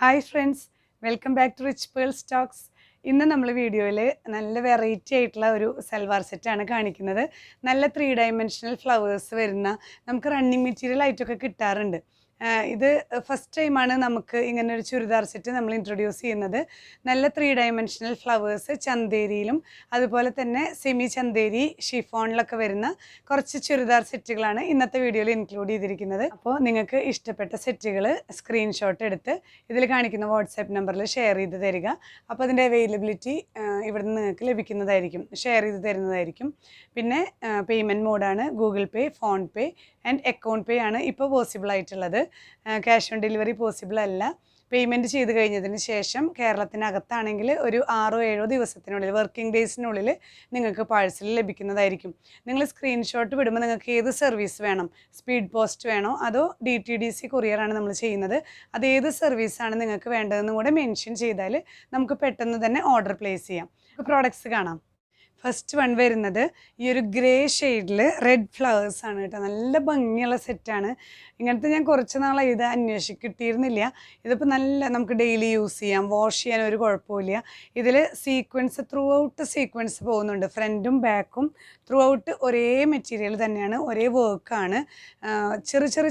Hi friends, welcome back to Richpearls Talks. ഇന്ന് നമ്മൾ വീഡിയോയിൽ നല്ല വെറൈറ്റി ആയിട്ടുള്ള ഒരു സൽവാർ സെറ്റാണ് കാണിക്കുന്നത്. നല്ല 3 ഡയമെൻഷണൽ ഫ്ലവേഴ്സ് വരുന്ന നമുക്ക് റണ്ണിങ് മെറ്റീരിയൽ ആയിട്ടൊക്കെ കിട്ടാറുണ്ട്. ഇത് ഫസ്റ്റ് ടൈമാണ് നമുക്ക് ഇങ്ങനെ ഒരു ചുരിദാർ സെറ്റ് നമ്മൾ ഇൻട്രൊഡ്യൂസ് ചെയ്യുന്നത്. നല്ല 3 ഡയമെൻഷണൽ ഫ്ലവേഴ്സ് ചന്തേരിയിലും അതുപോലെ തന്നെ സെമി ചന്തേരി ഷിഫോണിലൊക്കെ വരുന്ന കുറച്ച് ചുരിദാർ സെറ്റുകളാണ് ഇന്നത്തെ വീഡിയോയിൽ ഇൻക്ലൂഡ് ചെയ്തിരിക്കുന്നത്. അപ്പോൾ നിങ്ങൾക്ക് ഇഷ്ടപ്പെട്ട സെറ്റുകൾ സ്ക്രീൻഷോട്ട് എടുത്ത് ഇതിൽ കാണിക്കുന്ന വാട്സാപ്പ് നമ്പറിൽ ഷെയർ ചെയ്ത് തരിക. അപ്പോൾ അതിൻ്റെ അവൈലബിലിറ്റി ഇവിടെ നിന്ന് നിങ്ങൾക്ക് ലഭിക്കുന്നതായിരിക്കും, ഷെയർ ചെയ്ത് തരുന്നതായിരിക്കും. പിന്നെ പേയ്മെൻറ്റ് മോഡാണ് Google Pay, PhonePe and account pay ആണ് ഇപ്പോൾ പോസിബിൾ ആയിട്ടുള്ളത്. ക്യാഷ് ഓൺ ഡെലിവറി പോസിബിൾ അല്ല. പേയ്മെൻറ്റ് ചെയ്ത് കഴിഞ്ഞതിന് ശേഷം കേരളത്തിനകത്താണെങ്കിൽ ഒരു 6-7 ദിവസത്തിനുള്ളിൽ, വർക്കിംഗ് ഡേയ്സിനുള്ളിൽ നിങ്ങൾക്ക് പാഴ്സൽ ലഭിക്കുന്നതായിരിക്കും. നിങ്ങൾ സ്ക്രീൻഷോട്ട് വിടുമ്പോൾ നിങ്ങൾക്ക് ഏത് സർവീസ് വേണം, സ്പീഡ് പോസ്റ്റ് വേണോ അതോ DTDC കൊറിയറാണ് നമ്മൾ ചെയ്യുന്നത്, അതേത് സർവീസാണ് നിങ്ങൾക്ക് വേണ്ടതെന്നും കൂടെ മെൻഷൻ ചെയ്താൽ നമുക്ക് പെട്ടെന്ന് തന്നെ ഓർഡർ പ്ലേസ് ചെയ്യാം. പ്രോഡക്ട്സ് കാണാം. ഫസ്റ്റ് വൺ വരുന്നത് ഈ ഒരു ഗ്രേ ഷെയ്ഡിൽ റെഡ് ഫ്ലവേഴ്സ് ആണ് കേട്ടോ. നല്ല ഭംഗിയുള്ള സെറ്റാണ്. ഇങ്ങനത്തെ ഞാൻ കുറച്ച് നാളായി ഇത് കിട്ടിയിരുന്നില്ല. ഇതിപ്പോൾ നല്ല നമുക്ക് ഡെയിലി യൂസ് ചെയ്യാം, വാഷ് ചെയ്യാൻ ഒരു കുഴപ്പമില്ല. ഇതിൽ സീക്വൻസ് ത്രൂ ഔട്ട് സീക്വൻസ് പോകുന്നുണ്ട്, ഫ്രണ്ടും ബാക്കും ത്രൂ ഔട്ട് ഒരേ മെറ്റീരിയൽ തന്നെയാണ്, ഒരേ വർക്കാണ്.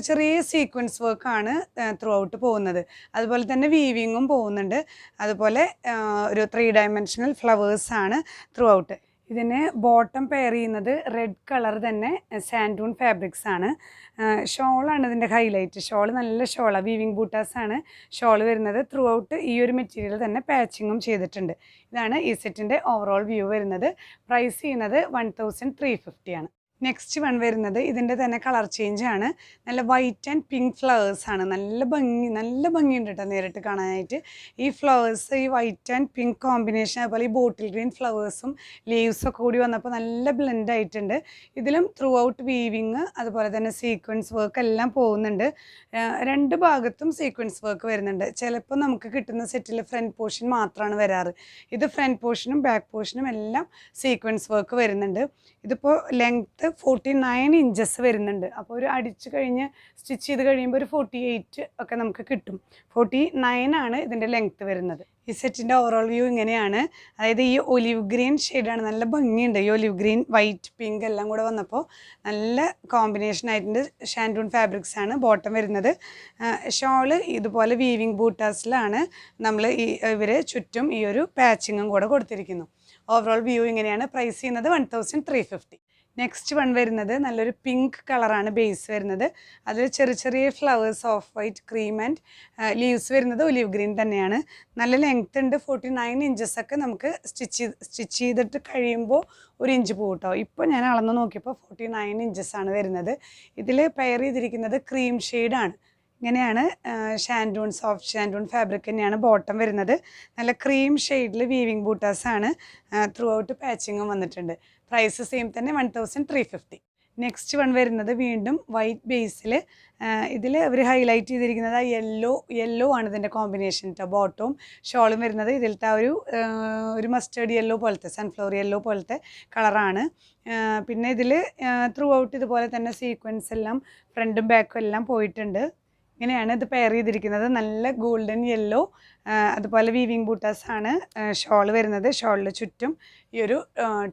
ചെറിയ സീക്വൻസ് വർക്കാണ് ത്രൂ ഔട്ട് പോകുന്നത്. അതുപോലെ തന്നെ വീവിങ്ങും പോകുന്നുണ്ട്. അതുപോലെ ഒരു 3 ഡയമെൻഷണൽ ഫ്ലവേഴ്സാണ് ത്രൂ ഔട്ട്. ഇതിന് ബോട്ടം പെയർ ചെയ്യുന്നത് റെഡ് കളർ തന്നെ സാൻഡൂൺ ഫാബ്രിക്സ് ആണ്. ഷോളാണ് ഇതിൻ്റെ ഹൈലൈറ്റ്. ഷോൾ നല്ല ഷോളാണ്, വീവിങ് ബൂട്ടാസാണ് ഷോൾ വരുന്നത്. ത്രൂ ഔട്ട് ഈ ഒരു മെറ്റീരിയൽ തന്നെ പാച്ചിങ്ങും ചെയ്തിട്ടുണ്ട്. ഇതാണ് ഈ സെറ്റിൻ്റെ ഓവറോൾ വ്യൂ വരുന്നത്. പ്രൈസ് ചെയ്യുന്നത് 1350 ആണ്. നെക്സ്റ്റ് വൺ വരുന്നത് ഇതിൻ്റെ തന്നെ കളർ ചേഞ്ച് ആണ്. നല്ല വൈറ്റ് ആൻഡ് പിങ്ക് ഫ്ലവേഴ്സ് ആണ്. നല്ല ഭംഗിയുണ്ട് കേട്ടോ നേരിട്ട് കാണാനായിട്ട്. ഈ ഫ്ലവേഴ്സ്, ഈ വൈറ്റ് ആൻഡ് പിങ്ക് കോമ്പിനേഷൻ, അതുപോലെ ഈ ബോട്ടിൽ ഗ്രീൻ ഫ്ലവേഴ്സും ലീവ്സൊക്കെ കൂടി വന്നപ്പോൾ നല്ല ബ്ലെൻഡ് ആയിട്ടുണ്ട്. ഇതിലും ത്രൂ ഔട്ട് വീവിങ് അതുപോലെ തന്നെ സീക്വൻസ് വർക്ക് എല്ലാം പോകുന്നുണ്ട്. രണ്ട് ഭാഗത്തും സീക്വൻസ് വർക്ക് വരുന്നുണ്ട്. ചിലപ്പോൾ നമുക്ക് കിട്ടുന്ന സെറ്റിൽ ഫ്രണ്ട് പോർഷൻ മാത്രമാണ് വരാറ്. ഇത് ഫ്രണ്ട് പോർഷനും ബാക്ക് പോർഷനും എല്ലാം സീക്വൻസ് വർക്ക് വരുന്നുണ്ട്. ഇതിപ്പോൾ ലെങ്ത്ത് 49 ഇഞ്ചസ് വരുന്നുണ്ട്. അപ്പോൾ ഒരു അടിച്ച് കഴിഞ്ഞ് സ്റ്റിച്ച് ചെയ്ത് കഴിയുമ്പോൾ ഒരു 48 ഒക്കെ നമുക്ക് കിട്ടും. 49 ആണ് ഇതിൻ്റെ ലെങ്ത്ത് വരുന്നത്. ഈ സെറ്റിൻ്റെ ഓവറോൾ വ്യൂ ഇങ്ങനെയാണ്. അതായത് ഈ ഒലിവ് ഗ്രീൻ ഷെയ്ഡാണ്, നല്ല ഭംഗിയുണ്ട്. ഈ ഒലിവ് ഗ്രീൻ, വൈറ്റ്, പിങ്ക് എല്ലാം കൂടെ വന്നപ്പോൾ നല്ല കോമ്പിനേഷൻ ആയിട്ടുണ്ട്. ഷാൻഡൂൺ ഫാബ്രിക്സ് ആണ് ബോട്ടം വരുന്നത്. ഷോള് ഇതുപോലെ വീവിങ് ബൂട്ടാസിലാണ് നമ്മൾ ഇവർ ചുറ്റും ഈ ഒരു പാച്ചിങ്ങും കൂടെ കൊടുത്തിരിക്കുന്നു. ഓവറോൾ വ്യൂ ഇങ്ങനെയാണ്. പ്രൈസ് ചെയ്യുന്നത് 1350. നെക്സ്റ്റ് വൺ വരുന്നത് നല്ലൊരു പിങ്ക് കളറാണ് ബേസ് വരുന്നത്. അതിൽ ചെറിയ flowers, of white, cream and leaves വരുന്നത് ഒലിവ് ഗ്രീൻ തന്നെയാണ്. നല്ല ലെങ്ത് ഉണ്ട്. 49 ഇഞ്ചസൊക്കെ നമുക്ക് സ്റ്റിച്ച് ചെയ്തിട്ട് കഴിയുമ്പോൾ 1 ഇഞ്ച് പോകും കേട്ടോ. ഇപ്പോൾ ഞാൻ അളന്ന് നോക്കിയപ്പോൾ 49 ഇഞ്ചസാണ് വരുന്നത്. ഇതിൽ പെയർ ചെയ്തിരിക്കുന്നത് ക്രീം ഷെയ്ഡാണ്. ഇങ്ങനെയാണ് സോഫ്റ്റ് ഷാൻഡൂൺ ഫാബ്രിക് തന്നെയാണ് ബോട്ടം വരുന്നത്. നല്ല ക്രീം ഷെയ്ഡിൽ വീവിങ് ബൂട്ടാസാണ്. ത്രൂ ഔട്ട് പാച്ചിങ്ങും വന്നിട്ടുണ്ട്. പ്രൈസ് സെയിം തന്നെ 1350. നെക്സ്റ്റ് വൺ വരുന്നത് വീണ്ടും വൈറ്റ് ബേസിൽ. ഇതിൽ അവർ ഹൈലൈറ്റ് ചെയ്തിരിക്കുന്നത് ആ യെല്ലോ ആണ് ഇതിൻ്റെ കോമ്പിനേഷൻ കേട്ടോ. ബോട്ടവും ഷോളും വരുന്നത് ഇതിലത്തെ ആ ഒരു മസ്റ്റേർഡ് യെല്ലോ പോലത്തെ, സൺഫ്ലവർ യെല്ലോ പോലത്തെ കളറാണ്. പിന്നെ ഇതിൽ ത്രൂ ഔട്ട് ഇതുപോലെ തന്നെ സീക്വൻസ് എല്ലാം ഫ്രണ്ടും ബാക്കും എല്ലാം പോയിട്ടുണ്ട്. ഇങ്ങനെയാണ് ഇത് പെയർ ചെയ്തിരിക്കുന്നത്. നല്ല ഗോൾഡൻ യെല്ലോ, അതുപോലെ വീവിങ് ബൂട്ടാസാണ് ഷോൾ വരുന്നത്. ഷോളിൽ ചുറ്റും ഈ ഒരു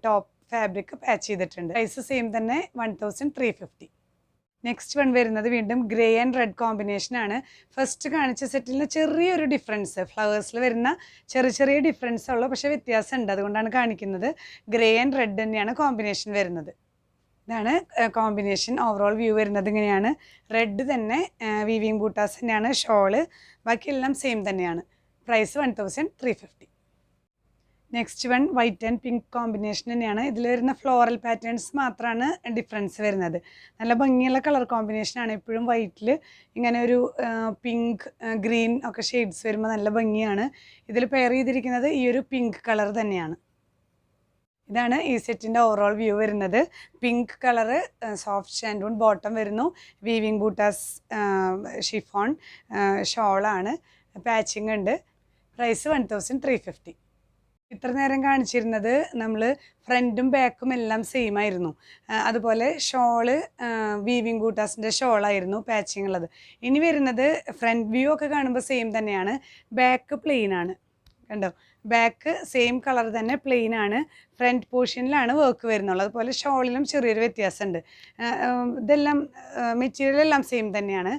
ടോപ്പ് ഫാബ്രിക് പാച്ച് ചെയ്തിട്ടുണ്ട്. പ്രൈസ് സെയിം തന്നെ 1350. നെക്സ്റ്റ് വൺ വരുന്നത് വീണ്ടും ഗ്രേ ആൻഡ് റെഡ് കോമ്പിനേഷനാണ്. ഫസ്റ്റ് കാണിച്ച സെറ്റിൽ നിന്ന് ചെറിയൊരു ഡിഫറൻസ്, ഫ്ലവേഴ്സിൽ വരുന്ന ചെറിയ ഡിഫറൻസ് ഉള്ളൂ, പക്ഷേ വ്യത്യാസമുണ്ട്, അതുകൊണ്ടാണ് കാണിക്കുന്നത്. ഗ്രേ ആൻഡ് റെഡ് തന്നെയാണ് കോമ്പിനേഷൻ വരുന്നത്. ഇതാണ് കോമ്പിനേഷൻ. ഓവറോൾ വ്യൂ വരുന്നത് ഇങ്ങനെയാണ്. റെഡ് തന്നെ വീവിങ് ബൂട്ടാസ് തന്നെയാണ് ഷോള്, ബാക്കിയെല്ലാം സെയിം തന്നെയാണ്. Price 1350. Next one white and pink combination തന്നെയാണ്. ഇതിൽ വരുന്ന ഫ്ലോറൽ പാറ്റേൺസ് മാത്രമാണ് ഡിഫറൻസ് വരുന്നത്. നല്ല ഭംഗിയുള്ള കളർ കോമ്പിനേഷനാണ്. എപ്പോഴും വൈറ്റിൽ ഇങ്ങനെ ഒരു പിങ്ക്, ഗ്രീൻ ഒക്കെ ഷെയ്ഡ്സ് വരുമ്പോൾ നല്ല ഭംഗിയാണ്. ഇതിൽ പെയർ ചെയ്തിരിക്കുന്നത് ഈ ഒരു പിങ്ക് കളർ തന്നെയാണ്. ഇതാണ് ഈ സെറ്റിൻ്റെ ഓവറോൾ വ്യൂ വരുന്നത്. പിങ്ക് കളറ് സോഫ്റ്റ് ഷാൻഡൂൺ ബോട്ടം വരുന്നു. വീവിങ് ബൂട്ടാസ് ഷിഫോൺ ഷോളാണ്. പാച്ചിങ് ഉണ്ട്. പ്രൈസ് 1350. ഇത്ര നേരം കാണിച്ചിരുന്നത് നമ്മൾ ഫ്രണ്ടും ബാക്കും എല്ലാം സെയിം ആയിരുന്നു. അതുപോലെ ഷോള് വീവിങ് ബൂട്ടാസിൻ്റെ ഷോളായിരുന്നു പാച്ചിങ് ഉള്ളത്. ഇനി വരുന്നത് ഫ്രണ്ട് വ്യൂ ഒക്കെ കാണുമ്പോൾ സെയിം തന്നെയാണ്, ബാക്ക് പ്ലെയിൻ ആണ്. കണ്ടോ, ബാക്ക് സെയിം കളർ തന്നെ പ്ലെയിൻ ആണ്, ഫ്രണ്ട് പോർഷനിലാണ് വർക്ക് വരുന്നുള്ളത്. അതുപോലെ ഷോളിലും ചെറിയൊരു വ്യത്യാസമുണ്ട്. ഇതെല്ലാം മെറ്റീരിയൽ എല്ലാം സെയിം തന്നെയാണ്.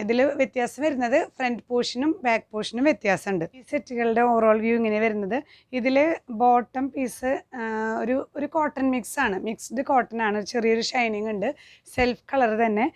ഇതിൽ വ്യത്യാസം വരുന്നത് ഫ്രണ്ട് പോർഷനും ബാക്ക് പോർഷനും വ്യത്യാസമുണ്ട്. ഈ സെറ്റുകളുടെ ഓവറോൾ വ്യൂ ഇങ്ങനെ വരുന്നത്. ഇതിൽ ബോട്ടം പീസ് ഒരു കോട്ടൺ മിക്സ്ഡ് കോട്ടൺ ആണ്, ചെറിയൊരു ഷൈനിങ് ഉണ്ട്, സെൽഫ് കളർ തന്നെ.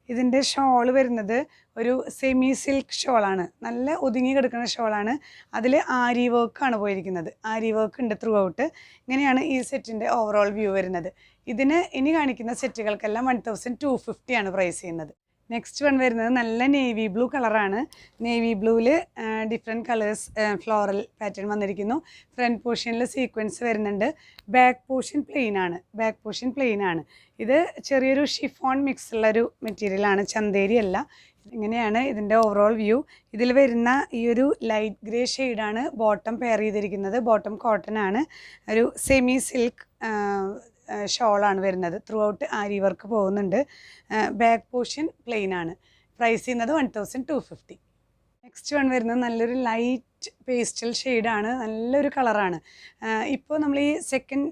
ഇതിൻ്റെ ഷോൾ വരുന്നത് ഒരു സെമി സിൽക്ക് ഷോളാണ്, നല്ല ഒതുങ്ങി കിടക്കുന്ന ഷോളാണ്. അതിൽ ആരി വർക്കാണ് പോയിരിക്കുന്നത്, ആരി വർക്ക് ഉണ്ട് ത്രൂ ഔട്ട്. ഇങ്ങനെയാണ് ഈ സെറ്റിൻ്റെ ഓവറോൾ വ്യൂ വരുന്നത്. ഇതിന് ഇനി കാണിക്കുന്ന സെറ്റുകൾക്കെല്ലാം 1250 ആണ് പ്രൈസ് ചെയ്യുന്നത്. നെക്സ്റ്റ് വൺ വരുന്നത് നല്ല നേവി ബ്ലൂ കളറാണ്. നേവി ബ്ലൂവിൽ ഡിഫറെൻറ്റ് കളേഴ്സ് ഫ്ലോറൽ പാറ്റേൺ വന്നിരിക്കുന്നു. ഫ്രണ്ട് പോർഷനിൽ സീക്വൻസ് വരുന്നുണ്ട്. ബാക്ക് പോർഷൻ പ്ലെയിൻ ആണ്. ഇത് ചെറിയൊരു ഷിഫോൺ മിക്സ് ഉള്ളൊരു മെറ്റീരിയലാണ്, ചന്തേരി അല്ല. ഇങ്ങനെയാണ് ഇതിൻ്റെ ഓവറോൾ വ്യൂ. ഇതിൽ വരുന്ന ഈ ഒരു ലൈറ്റ് ഗ്രേ ഷെയ്ഡാണ് ബോട്ടം പെയർ ചെയ്തിരിക്കുന്നത്. ബോട്ടം കോട്ടൺ ആണ്, ഒരു സെമി സിൽക്ക് ഷോളാണ് വരുന്നത്. ത്രൂ ഔട്ട് ആരി വർക്ക് പോകുന്നുണ്ട്. ബാക്ക് പോർഷൻ പ്ലെയിൻ ആണ്. പ്രൈസ് ചെയ്യുന്നത് 1250. നെക്സ്റ്റ് വൺ വരുന്നത് നല്ലൊരു ലൈറ്റ് പേസ്റ്റൽ ഷെയ്ഡാണ്, നല്ലൊരു കളറാണ്. ഇപ്പോൾ നമ്മൾ ഈ സെക്കൻഡ്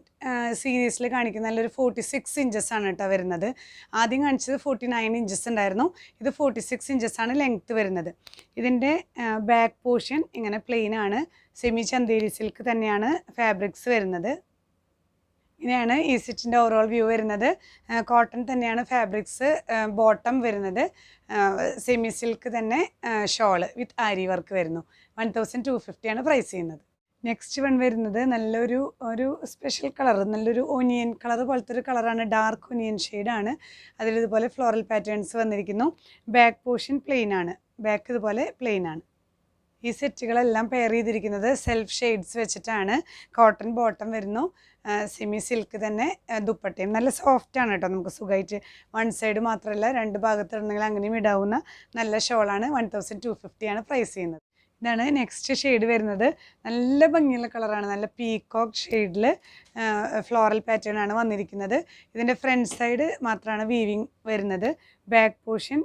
സീരീസിൽ കാണിക്കുന്ന നല്ലൊരു 46 ഇഞ്ചസ് ആണ് കേട്ടോ വരുന്നത്. ആദ്യം കാണിച്ചത് 49 ഇഞ്ചസ് ഉണ്ടായിരുന്നു, ഇത് 46 ഇഞ്ചസ് ആണ് ലെങ്ത്ത് വരുന്നത്. ഇതിൻ്റെ ബാക്ക് പോർഷൻ ഇങ്ങനെ പ്ലെയിൻ ആണ്, സെമി ചന്തേരി സിൽക്ക് തന്നെയാണ് ഫാബ്രിക്സ് വരുന്നത്. ഇങ്ങനെയാണ് ഈ സെറ്റിൻ്റെ ഓവറോൾ വ്യൂ വരുന്നത്. കോട്ടൺ തന്നെയാണ് ഫാബ്രിക്സ്, ബോട്ടം വരുന്നത് സെമി സിൽക്ക് തന്നെ, ഷോള് വിത്ത് ആരി വർക്ക് വരുന്നു. 1250 ആണ് പ്രൈസ് ചെയ്യുന്നത്. നെക്സ്റ്റ് വൺ വരുന്നത് നല്ലൊരു സ്പെഷ്യൽ കളർ, നല്ലൊരു ഒനിയൻ കളർ പോലത്തെ ഒരു കളറാണ്, ഡാർക്ക് ഒനിയൻ ഷെയ്ഡാണ്. അതിലിതുപോലെ ഫ്ലോറൽ പാറ്റേൺസ് വന്നിരിക്കുന്നു. ബാക്ക് പോർഷൻ പ്ലെയിൻ ആണ്, ബാക്ക് ഇതുപോലെ പ്ലെയിൻ ആണ്. ഈ സെറ്റുകളെല്ലാം പെയർ ചെയ്തിരിക്കുന്നത് സെൽഫ് ഷെയ്ഡ്സ് വെച്ചിട്ടാണ്. കോട്ടൺ ബോട്ടം വരുന്നു, സെമി സിൽക്ക് തന്നെ ദുപ്പട്ടയും. നല്ല സോഫ്റ്റ് ആണ് കേട്ടോ, നമുക്ക് സുഖമായിട്ട് വൺ സൈഡ് മാത്രമല്ല രണ്ട് ഭാഗത്തുണ്ടെങ്കിൽ അങ്ങനെയും ഇടാവുന്ന നല്ല ഷോളാണ്. 1250 ആണ് പ്രൈസ് ചെയ്യുന്നത്. ഇതാണ് നെക്സ്റ്റ് ഷെയ്ഡ് വരുന്നത്. നല്ല ഭംഗിയുള്ള കളറാണ്, നല്ല പീകോക്ക് ഷെയ്ഡിൽ ഫ്ലോറൽ പാറ്റേൺ ആണ് വന്നിരിക്കുന്നത്. ഇതിൻ്റെ ഫ്രണ്ട് സൈഡ് മാത്രമാണ് വീവിങ് വരുന്നത്. ബാക്ക് പോർഷൻ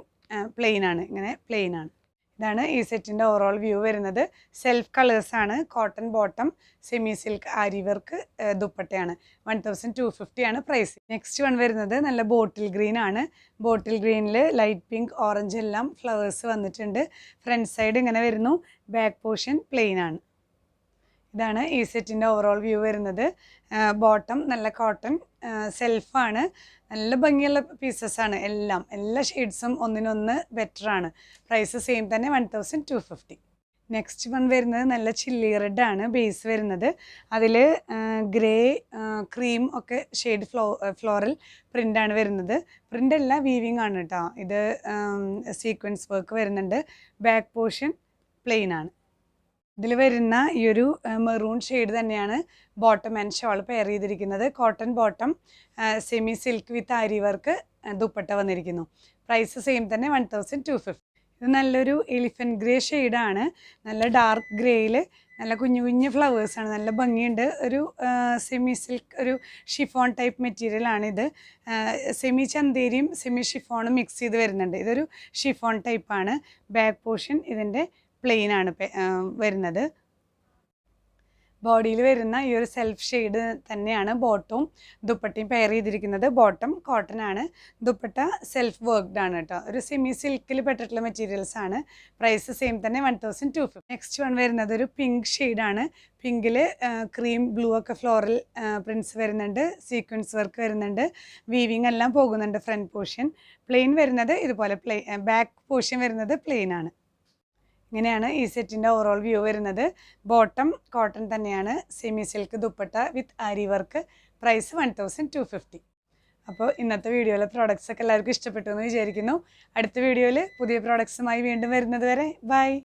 പ്ലെയിൻ ആണ്, ഇങ്ങനെ പ്ലെയിൻ ആണ്. ഇതാണ് ഈ സെറ്റിൻ്റെ ഓവറോൾ വ്യൂ വരുന്നത്. സെൽഫ് കളേഴ്സാണ്, കോട്ടൺ ബോട്ടം, സെമി സിൽക്ക് ആരി വർക്ക് ദുപ്പട്ടയാണ്. 1250 ആണ് പ്രൈസ്. നെക്സ്റ്റ് വൺ വരുന്നത് നല്ല ബോട്ടിൽ ഗ്രീൻ ആണ്. ബോട്ടിൽ ഗ്രീനിൽ ലൈറ്റ് പിങ്ക്, ഓറഞ്ച് എല്ലാം ഫ്ലവേഴ്സ് വന്നിട്ടുണ്ട്. ഫ്രണ്ട് സൈഡ് ഇങ്ങനെ വരുന്നു, ബാക്ക് പോർഷൻ പ്ലെയിൻ ആണ്. ഇതാണ് ഈ സെറ്റിൻ്റെ ഓവറോൾ വ്യൂ വരുന്നത്. ബോട്ടം നല്ല കോട്ടൺ സെൽഫാണ്, നല്ല ഭംഗിയുള്ള പീസസ്സാണ് എല്ലാ ഷെയ്ഡ്സും ഒന്നിനൊന്ന് ബെറ്ററാണ്. പ്രൈസ് സെയിം തന്നെ 1250. നെക്സ്റ്റ് വൺ വരുന്നത് നല്ല ചില്ലി റെഡ് ആണ് ബേസ് വരുന്നത്. അതിൽ ഗ്രേ ക്രീം ഒക്കെ ഷെയ്ഡ് ഫ്ലോറൽ പ്രിൻ്റാണ് വരുന്നത്. പ്രിൻ്റല്ല, വീവിങ് ആണ് കേട്ടോ. ഇത് സീക്വൻസ് വർക്ക് വരുന്നുണ്ട്. ബാക്ക് പോർഷൻ പ്ലെയിൻ ആണ്. ഇതിൽ വരുന്ന ഈ ഒരു മെറൂൺ ഷെയ്ഡ് തന്നെയാണ് ബോട്ടം ആൻഡ് ഷോൾ പെയർ ചെയ്തിരിക്കുന്നത്. Cotton bottom, semi silk with aari work dupatta വന്നിരിക്കുന്നു. പ്രൈസ് സെയിം തന്നെ 1250. ഇത് നല്ലൊരു എലിഫൻറ്റ് ഗ്രേ ഷെയ്ഡാണ്, നല്ല ഡാർക്ക് ഗ്രേയിൽ നല്ല കുഞ്ഞു കുഞ്ഞു ഫ്ലവേഴ്സാണ്, നല്ല ഭംഗിയുണ്ട്. ഒരു സെമി സിൽക്ക്, ഒരു ഷിഫോൺ ടൈപ്പ് മെറ്റീരിയലാണിത്. സെമി ചന്തേരിയും സെമി ഷിഫോണും മിക്സ് ചെയ്ത് വരുന്നുണ്ട്. ഇതൊരു ഷിഫോൺ ടൈപ്പാണ്. ബാക്ക് പോർഷൻ ഇതിൻ്റെ പ്ലെയിൻ ആണ് വരുന്നത്. ബോഡിയിൽ വരുന്ന ഈ ഒരു സെൽഫ് ഷെയ്ഡ് തന്നെയാണ് ബോട്ടവും ദുപ്പട്ടയും പെയർ ചെയ്തിരിക്കുന്നത്. ബോട്ടം കോട്ടൺ ആണ്, ദുപ്പട്ട സെൽഫ് വർക്ക്ഡ് ആണ് കേട്ടോ. ഒരു സെമി സിൽക്കിൽ പെട്ടിട്ടുള്ള മെറ്റീരിയൽസ് ആണ്. പ്രൈസ് സെയിം തന്നെ 1250. നെക്സ്റ്റ് വൺ വരുന്നത് ഒരു പിങ്ക് ഷെയ്ഡാണ്. പിങ്കിൽ ക്രീം ബ്ലൂ ഒക്കെ ഫ്ലോറൽ പ്രിൻറ്റ്സ് വരുന്നുണ്ട്, സീക്വൻസ് വർക്ക് വരുന്നുണ്ട്, വീവിങ് എല്ലാം പോകുന്നുണ്ട്. ഫ്രണ്ട് പോർഷൻ പ്ലെയിൻ വരുന്നത് ഇതുപോലെ, ബാക്ക് പോർഷൻ വരുന്നത് പ്ലെയിൻ ആണ്. ഇങ്ങനെയാണ് ഈ സെറ്റിൻ്റെ ഓവറോൾ വ്യൂ വരുന്നത്. ബോട്ടം കോട്ടൺ തന്നെയാണ്, സെമി സിൽക്ക് ദുപ്പട്ട വിത്ത് ആരി വർക്ക്. പ്രൈസ് 1250. അപ്പോൾ ഇന്നത്തെ വീഡിയോയിലെ പ്രോഡക്റ്റ്സ് ഒക്കെ എല്ലാവർക്കും ഇഷ്ടപ്പെട്ടു എന്ന് വിചാരിക്കുന്നു. അടുത്ത വീഡിയോയിൽ പുതിയ പ്രോഡക്ട്സുമായി വീണ്ടും വരുന്നത് വരെ ബൈ.